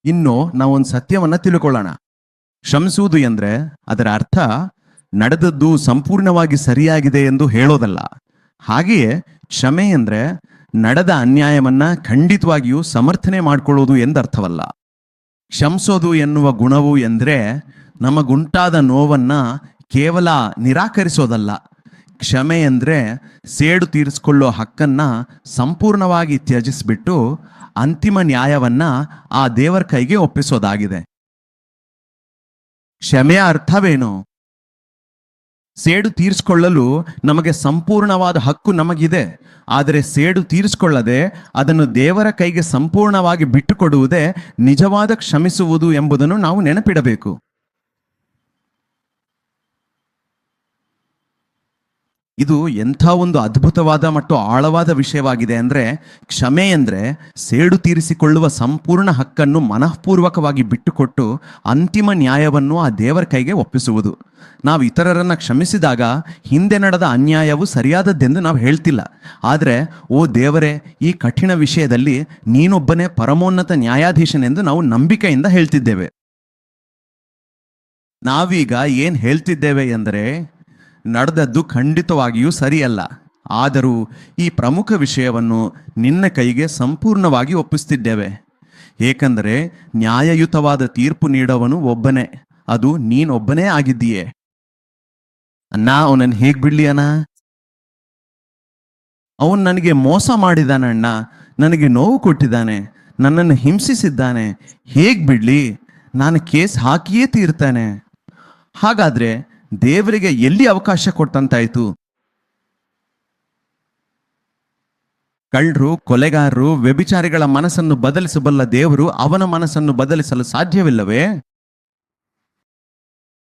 ಇನ್ನು ನಾವೊಂದು ಸತ್ಯವನ್ನ ತಿಳ್ಕೊಳ್ಳೋಣ. ಕ್ಷಮಿಸುವುದು ಎಂದ್ರೆ ಅದರ ಅರ್ಥ ನಡೆದದ್ದು ಸಂಪೂರ್ಣವಾಗಿ ಸರಿಯಾಗಿದೆ ಎಂದು ಹೇಳೋದಲ್ಲ. ಹಾಗೆಯೇ ಕ್ಷಮೆ ಎಂದ್ರೆ ನಡೆದ ಅನ್ಯಾಯವನ್ನ ಖಂಡಿತವಾಗಿಯೂ ಸಮರ್ಥನೆ ಮಾಡಿಕೊಳ್ಳೋದು ಎಂದರ್ಥವಲ್ಲ. ಕ್ಷಮಿಸೋದು ಎನ್ನುವ ಗುಣವು ಎಂದ್ರೆ ನಮಗುಂಟಾದ ನೋವನ್ನ ಕೇವಲ ನಿರಾಕರಿಸೋದಲ್ಲ. ಕ್ಷಮೆ ಎಂದ್ರೆ ಸೇಡು ತೀರಿಸಿಕೊಳ್ಳೋ ಹಕ್ಕನ್ನ ಸಂಪೂರ್ಣವಾಗಿ ತ್ಯಜಿಸ್ಬಿಟ್ಟು ಅಂತಿಮ ನ್ಯಾಯವನ್ನ ಆ ದೇವರ ಕೈಗೆ ಒಪ್ಪಿಸೋದಾಗಿದೆ. ಕ್ಷಮೆಯ ಅರ್ಥವೇನು? ಸೇಡು ತೀರಿಸಿಕೊಳ್ಳಲು ನಮಗೆ ಸಂಪೂರ್ಣವಾದ ಹಕ್ಕು ನಮಗಿದೆ. ಆದರೆ ಸೇಡು ತೀರಿಸಿಕೊಳ್ಳದೆ ಅದನ್ನು ದೇವರ ಕೈಗೆ ಸಂಪೂರ್ಣವಾಗಿ ಬಿಟ್ಟುಕೊಡುವುದೇ ನಿಜವಾದ ಕ್ಷಮಿಸುವುದು ಎಂಬುದನ್ನು ನಾವು ನೆನಪಿಡಬೇಕು. ಇದು ಎಂಥ ಒಂದು ಅದ್ಭುತವಾದ ಮತ್ತು ಆಳವಾದ ವಿಷಯವಾಗಿದೆ ಅಂದರೆ, ಕ್ಷಮೆ ಎಂದರೆ ಸೇಡು ತೀರಿಸಿಕೊಳ್ಳುವ ಸಂಪೂರ್ಣ ಹಕ್ಕನ್ನು ಮನಃಪೂರ್ವಕವಾಗಿ ಬಿಟ್ಟುಕೊಟ್ಟು ಅಂತಿಮ ನ್ಯಾಯವನ್ನು ಆ ದೇವರ ಕೈಗೆ ಒಪ್ಪಿಸುವುದು. ನಾವು ಇತರರನ್ನು ಕ್ಷಮಿಸಿದಾಗ ಹಿಂದೆ ನಡೆದ ಅನ್ಯಾಯವು ಸರಿಯಾದದ್ದೆಂದು ನಾವು ಹೇಳ್ತಿಲ್ಲ. ಆದರೆ ಓ ದೇವರೇ, ಈ ಕಠಿಣ ವಿಷಯದಲ್ಲಿ ನೀನೊಬ್ಬನೇ ಪರಮೋನ್ನತ ನ್ಯಾಯಾಧೀಶನೆಂದು ನಾವು ನಂಬಿಕೆಯಿಂದ ಹೇಳ್ತಿದ್ದೇವೆ. ನಾವೀಗ ಏನು ಹೇಳ್ತಿದ್ದೇವೆ ಎಂದರೆ, ನಡೆದದ್ದು ಖಂಡಿತವಾಗಿಯೂ ಸರಿಯಲ್ಲ, ಆದರೂ ಈ ಪ್ರಮುಖ ವಿಷಯವನ್ನು ನಿನ್ನ ಕೈಗೆ ಸಂಪೂರ್ಣವಾಗಿ ಒಪ್ಪಿಸ್ತಿದ್ದೇವೆ. ಏಕೆಂದರೆ ನ್ಯಾಯಯುತವಾದ ತೀರ್ಪು ನೀಡುವವನು ಒಬ್ಬನೇ, ಅದು ನೀನೊಬ್ಬನೇ ಆಗಿದ್ದೀಯೇ. ಅಣ್ಣ, ಅವನನ್ನು ಹೇಗೆ ಬಿಡ್ಲಿ ಅಣ್ಣ? ಅವನು ನನಗೆ ಮೋಸ ಮಾಡಿದಾನಣ್ಣ, ನನಗೆ ನೋವು ಕೊಟ್ಟಿದ್ದಾನೆ, ನನ್ನನ್ನು ಹಿಂಸಿಸಿದ್ದಾನೆ, ಹೇಗೆ ಬಿಡ್ಲಿ? ನಾನು ಕೇಸ್ ಹಾಕಿಯೇ ತೀರ್ತಾನೆ. ಹಾಗಾದ್ರೆ ದೇವರಿಗೆ ಎಲ್ಲಿ ಅವಕಾಶ ಕೊಟ್ಟಂತಾಯ್ತು? ಕಳ್ಳರು, ಕೊಲೆಗಾರರು, ವ್ಯಭಿಚಾರಿಗಳ ಮನಸ್ಸನ್ನು ಬದಲಿಸಬಲ್ಲ ದೇವರು ಅವನ ಮನಸ್ಸನ್ನು ಬದಲಿಸಲು ಸಾಧ್ಯವಿಲ್ಲವೇ?